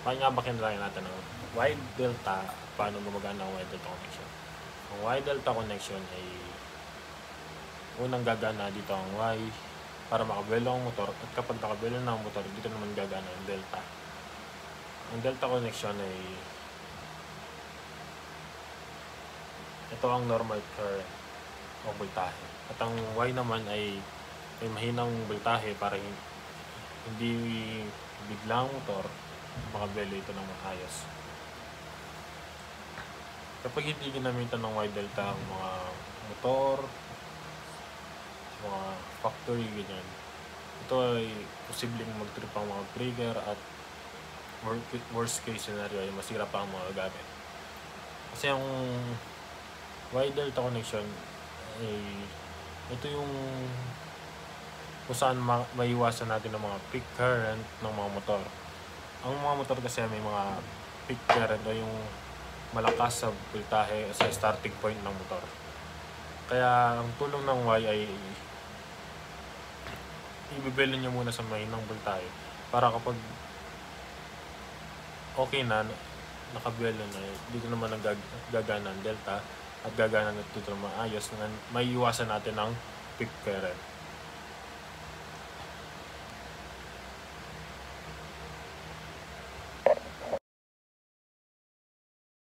Bakit nga ba kinalayan natin ng wide delta, paano gumagana ang wide delta connection? Ang wide delta connection ay unang gagana dito ang Y para makabelo ang motor, at kapag nakabelo na ang motor, dito naman gagana ang delta. Ang delta connection ay ito ang normal current o voltahe, at ang Y naman ay may mahinang voltahe para hindi biglang motor makabelo ito ng maayos. Kapag hindi ginamitan ng Y delta ang mga motor, mga factory, ganyan, ito ay posibleng mag-trip ang mga trigger, at worst case scenario ay masira pa ang mga gamit. Kasi ang Y delta connection ay ito yung kung saan maiwasan natin ng mga peak current ng mga motor. Ang mga motor kasi may mga peak current o yung malakas sa voltahe sa starting point ng motor. Kaya ang tulong ng Y ay ibibelo nyo muna sa mahinang voltahe para kapag okay na, nakabelo na, dito naman gagana ang delta at gagana na dito maayos, na may iwasan natin ng peak current.